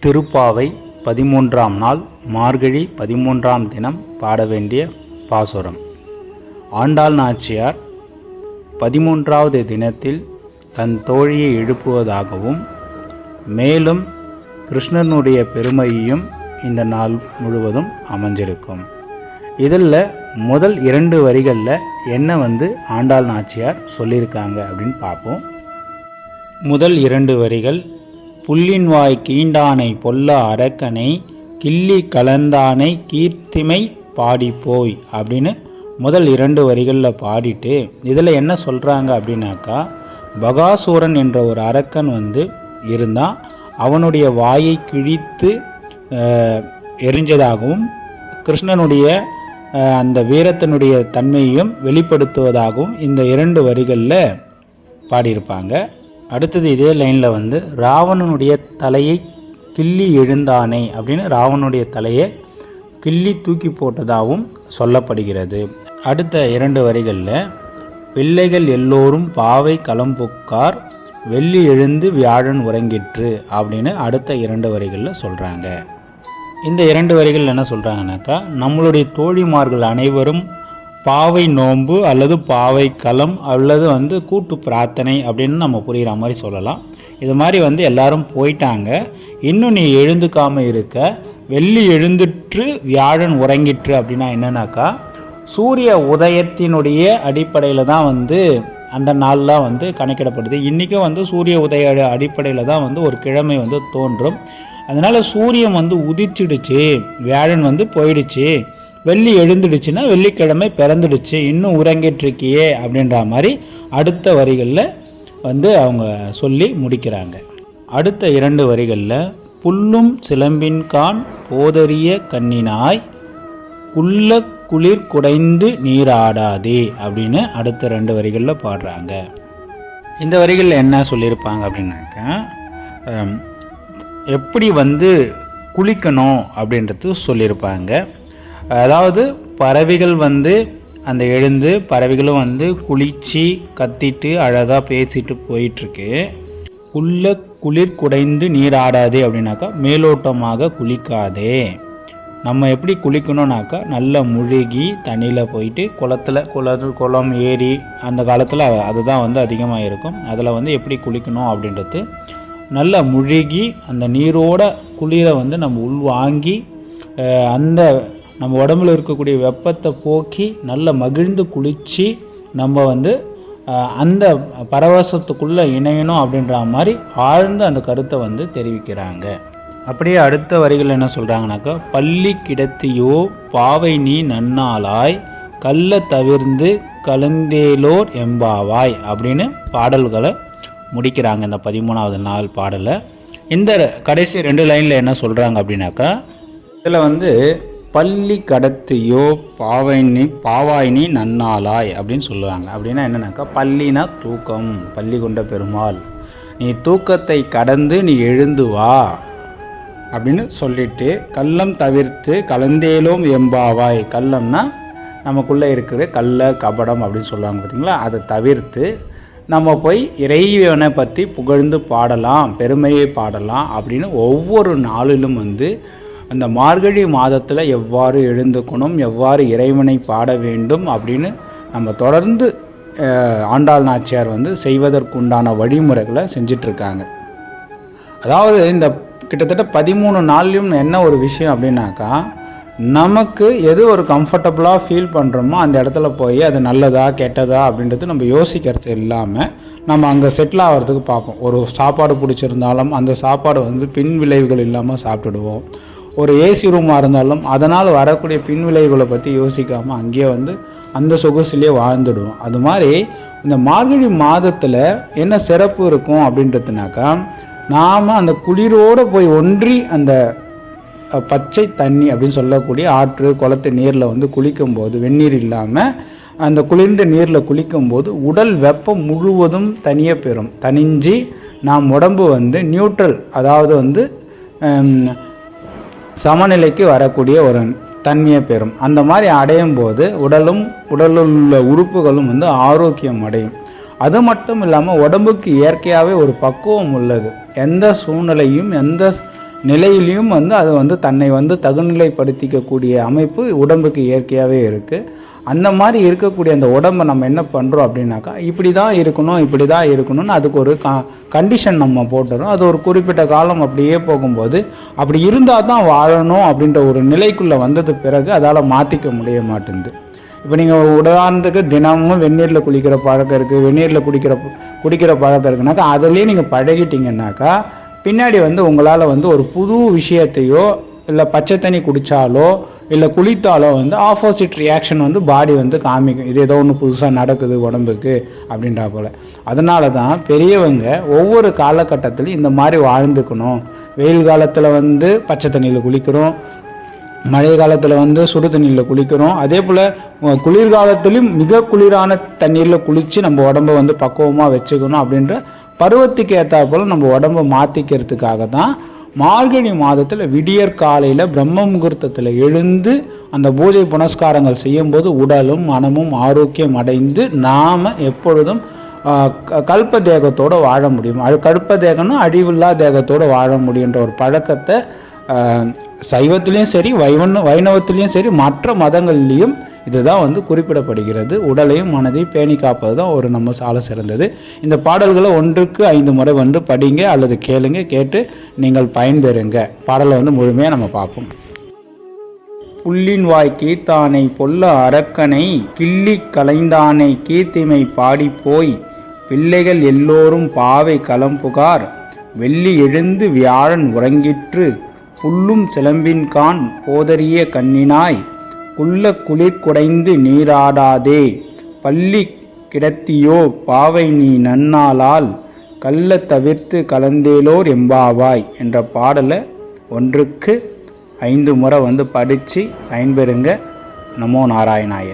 திருப்பாவை 13ஆம் நாள் மார்கழி 13ஆம் தினம் பாட வேண்டிய பாசுரம். ஆண்டாள் நாச்சியார் 13வது தினத்தில் தன் தோழியை எழுப்புவதாகவும் மேலும் கிருஷ்ணனுடைய பெருமையையும் இந்த நாள் முழுவதும் அமைஞ்சிருக்கும். இதில் முதல் 2 வரிகளில் என்ன ஆண்டாள் நாச்சியார் சொல்லியிருக்காங்க அப்படின்னு பார்ப்போம். முதல் 2 வரிகள், புல்லின் வாய் கீண்டானை பொல்ல அரக்கனை கிள்ளி கலந்தானை கீர்த்திமை பாடிப்போய் அப்படின்னு முதல் 2 வரிகளில் பாடிட்டு இதில் என்ன சொல்கிறாங்க அப்படின்னாக்கா, பகாசூரன் என்ற ஒரு அரக்கன் இருந்தால் அவனுடைய வாயை கிழித்து எரிஞ்சதாகவும் கிருஷ்ணனுடைய அந்த வீரத்தினுடைய தன்மையையும் வெளிப்படுத்துவதாகவும் இந்த 2 வரிகளில் பாடியிருப்பாங்க. அடுத்தது இதே லைனில் ராவணனுடைய தலையை கிள்ளி எழுந்தானே அப்படின்னு ராவணனுடைய தலையை கிள்ளி தூக்கி போட்டதாகவும் சொல்லப்படுகிறது. அடுத்த 2 வரிகளில் பிள்ளைகள் எல்லோரும் பாவை களம்புக்கார் வெள்ளி எழுந்து வியாழன் உறங்கிற்று அப்படின்னு அடுத்த 2 வரிகளில் சொல்கிறாங்க. இந்த 2 வரிகள் என்ன சொல்கிறாங்கனாக்கா, நம்மளுடைய தோழிமார்கள் அனைவரும் பாவை நோன்பு அல்லது பாவை களம் அல்லது கூட்டு பிரார்த்தனை அப்படின்னு நம்ம புரிகிற மாதிரி சொல்லலாம். இது மாதிரி எல்லாரும் போயிட்டாங்க, இன்னும் நீ எழுந்துக்காமல் இருக்க, வெள்ளி எழுந்துற்று வியாழன் உறங்கிற்று அப்படின்னா என்னன்னாக்கா, சூரிய உதயத்தினுடைய அடிப்படையில் தான் அந்த நாள்லாம் கணக்கிடப்படுது. இன்றைக்கும் சூரிய உதய அடிப்படையில் தான் ஒரு கிழமை தோன்றும். அதனால் சூரியன் உதிச்சிடுச்சு, வியாழன் போயிடுச்சு, வெள்ளி எழுந்துடுச்சுன்னா வெள்ளிக்கிழமை பிறந்துடுச்சு, இன்னும் உறங்கிட்டுருக்கியே அப்படின்ற மாதிரி அடுத்த வரிகளில் அவங்க சொல்லி முடிக்கிறாங்க. அடுத்த 2 வரிகளில் புல்லும் சிலம்பின்கான் போதறிய கண்ணினாய் குள்ள குளிர் குடைந்து நீராடாதே அப்படின்னு அடுத்த 2 வரிகளில் பாடுறாங்க. இந்த வரிகளில் என்ன சொல்லியிருப்பாங்க அப்படின்னாக்கா, எப்படி குளிக்கணும் அப்படின்றது சொல்லியிருப்பாங்க. அதாவது பறவைகள் அந்த எழுந்து பறவைகளும் குளித்து கத்திட்டு அழகாக பேசிட்டு போயிட்டுருக்கு. குள்ள குளிர் குடைந்து நீராடாதே அப்படின்னாக்கா, மேலோட்டமாக குளிக்காதே. நம்ம எப்படி குளிக்கணும்னாக்கா, நல்லா முழுகி தண்ணியில் போயிட்டு குளம் ஏரி அந்த காலத்தில் அதுதான் அதிகமாக இருக்கும். அதில் எப்படி குளிக்கணும் அப்படின்றது நல்லா முழுகி அந்த நீரோட குளிரை நம்ம உள்வாங்கி அந்த நம்ம உடம்புல இருக்கக்கூடிய வெப்பத்தை போக்கி நல்லா மகிழ்ந்து குளித்து நம்ம அந்த பரவசத்துக்குள்ளே இணையணும் அப்படின்ற மாதிரி ஆழ்ந்த அந்த கருத்தை தெரிவிக்கிறாங்க. அப்படியே அடுத்த வரிகள் என்ன சொல்கிறாங்கனாக்கா, பள்ளி கிடத்தியோ பாவை நீ நன்னாளாய் கல்ல தவிர்ந்து கலந்தேலோர் எம்பாவாய் அப்படின்னு பாடல்களை முடிக்கிறாங்க. இந்த 13வது நாள் பாடலை இந்த கடைசி 2 லைனில் என்ன சொல்கிறாங்க அப்படின்னாக்கா, இதில் பள்ளி கடத்தியோ பாவாய் நீ நன்னாளாய் அப்படின்னு சொல்லுவாங்க. அப்படின்னா என்னன்னாக்கா, பள்ளினா தூக்கம், பள்ளி கொண்ட பெருமாள், நீ தூக்கத்தை கடந்து நீ எழுந்து வா அப்படின்னு சொல்லிட்டு, கள்ளம் தவிர்த்து கலந்தேலோம் எம்பாவாய், கள்ளம்னா நமக்குள்ளே இருக்கிற கள்ள கபடம் அப்படின்னு சொல்லுவாங்க பார்த்தீங்களா, அதை தவிர்த்து நம்ம போய் இறைவனை பற்றி புகழ்ந்து பாடலாம், பெருமையை பாடலாம் அப்படின்னு ஒவ்வொரு நாளிலும் அந்த மார்கழி மாதத்தில் எவ்வாறு எழுந்துக்கணும், எவ்வாறு இறைவனை பாட வேண்டும் அப்படின்னு நம்ம தொடர்ந்து ஆண்டாள் நாச்சியார் செய்வதற்குண்டான வழிமுறைகளை செஞ்சிட்ருக்காங்க. அதாவது இந்த கிட்டத்தட்ட 13 நாள்லையும் என்ன ஒரு விஷயம் அப்படின்னாக்கா, நமக்கு எது ஒரு கம்ஃபர்டபுளாக ஃபீல் பண்ணுறோமோ அந்த இடத்துல போய் அது நல்லதா கெட்டதா அப்படின்றது நம்ம யோசிக்கிறது இல்லாமல் நம்ம அங்கே செட்டில் ஆகிறதுக்கு பார்ப்போம். ஒரு சாப்பாடு பிடிச்சிருந்தாலும் அந்த சாப்பாடு பின் விளைவுகள் இல்லாமல் சாப்பிட்டுடுவோம். ஒரு ஏசி ரூமாக இருந்தாலும் அதனால் வரக்கூடிய பின் விளைவுகளை பற்றி யோசிக்காமல் அங்கேயே அந்த சொகுசிலே வாழ்ந்துடுவோம். அது மாதிரி இந்த மார்கழி மாதத்தில் என்ன சிறப்பு இருக்கும் அப்படின்றதுனாக்கா, நாம் அந்த குளிரோடு போய் ஒன்றி அந்த பச்சை தண்ணி அப்படின்னு சொல்லக்கூடிய ஆற்று குளத்து நீரில் குளிக்கும்போது, வெந்நீர் இல்லாமல் அந்த குளிர்ந்த நீரில் குளிக்கும்போது உடல் வெப்பம் முழுவதும் தனிஞ்சு நாம் உடம்பு நியூட்ரல், அதாவது சமநிலைக்கு வரக்கூடிய ஒரு தன்மையை பெறும். அந்த மாதிரி அடையும் போது உடலில் உள்ள உறுப்புகளும் ஆரோக்கியம் அடையும். அது மட்டும் இல்லாமல் உடம்புக்கு இயற்கையாகவே ஒரு பக்குவம் உள்ளது. எந்த சூழ்நிலையும் எந்த நிலையிலையும் வந்து அது வந்து தன்னை வந்து தகுநிலைப்படுத்திக்கக்கூடிய அமைப்பு உடம்புக்கு இயற்கையாகவே இருக்குது. அந்த மாதிரி இருக்கக்கூடிய அந்த உடம்பை நம்ம என்ன பண்ணுறோம் அப்படின்னாக்கா, இப்படி தான் இருக்கணும், இப்படி தான் இருக்கணும்னு அதுக்கு ஒரு கண்டிஷன் நம்ம போட்டுறோம். அது ஒரு குறிப்பிட்ட காலம் அப்படியே போகும்போது அப்படி இருந்தால் தான் வாழணும் அப்படின்ற ஒரு நிலைக்குள்ளே வந்தது பிறகு அதால் மாற்றிக்க முடிய மாட்டேங்குது. இப்போ நீங்கள் உதாரணத்துக்கு தினமும் வெந்நீரில் குளிக்கிற பழக்கம் இருக்குது, வெந்நீரில் குடிக்கிற பழக்கம் இருக்குனாக்கா அதுலேயே நீங்கள் பழகிட்டீங்கன்னாக்கா பின்னாடி வந்து உங்களால் வந்து ஒரு புது விஷயத்தையோ இல்லை பச்சை தண்ணி குடித்தாலோ இல்லை குளித்தாலோ வந்து ஆப்போசிட் ரியாக்ஷன் வந்து பாடி வந்து காமிக்கும். இது ஏதோ ஒன்று புதுசாக நடக்குது உடம்புக்கு அப்படின்றா போல். அதனால தான் பெரியவங்க ஒவ்வொரு காலகட்டத்திலையும் இந்த மாதிரி வாழ்ந்துக்கணும். வெயில் காலத்தில் வந்து பச்சை தண்ணியில் குளிக்கிறோம், மழை காலத்தில் வந்து சுடு தண்ணியில் குளிக்கிறோம். அதே போல் குளிர்காலத்துலேயும் மிக குளிரான தண்ணீரில் குளித்து நம்ம உடம்பை வந்து பக்குவமாக வச்சுக்கணும். அப்படின்ற பருவத்துக்கு ஏற்றா போல் நம்ம உடம்பை மாற்றிக்கிறதுக்காக தான் மார்கழி மாதத்தில் விடியற் காலையில் பிரம்ம முகூர்த்தத்தில் எழுந்து அந்த பூஜை புனஸ்காரங்கள் செய்யும்போது உடலும் மனமும் ஆரோக்கியம் அடைந்து நாம் எப்பொழுதும் கல்ப தேகத்தோடு வாழ முடியும். கல்ப தேகம்னா அழிவில்லா தேகத்தோடு வாழ முடியுன்ற ஒரு பழக்கத்தை சைவத்திலையும் சரி வைணவத்திலையும் சரி மற்ற மதங்கள்லேயும் இதுதான் வந்து குறிப்பிடப்படுகிறது. உடலையும் மனதையும் பேணி காப்பது தான் ஒரு நம்ம சால சிறந்தது. இந்த பாடல்களை 1க்கு 5 முறை வந்து படிங்க அல்லது கேளுங்க, கேட்டு நீங்கள் பயன்பெறுங்க. பாடலை வந்து முழுமையாக நம்ம பார்ப்போம். புல்லின் வாய் கீர்த்தானை பொல்ல அரக்கனை கிள்ளி கலைந்தானை கீர்த்திமை பாடிப்போய் பிள்ளைகள் எல்லோரும் பாவை களம்புகார் வெள்ளி எழுந்து வியாழன் உறங்கிற்று புல்லும் சிலம்பின்கான் போதறிய கண்ணினாய் குள்ள குளிர் குடைந்து நீராடாதே பள்ளி கிடத்தியோ பாவை நீ நன்னாளால் கள்ள தவிர்த்து கலந்தேலோர் எம்பாவாய் என்ற பாடலை 1க்கு 5 முறை வந்து படித்து பயன்பெறுங்க. நமோ நாராயணாய.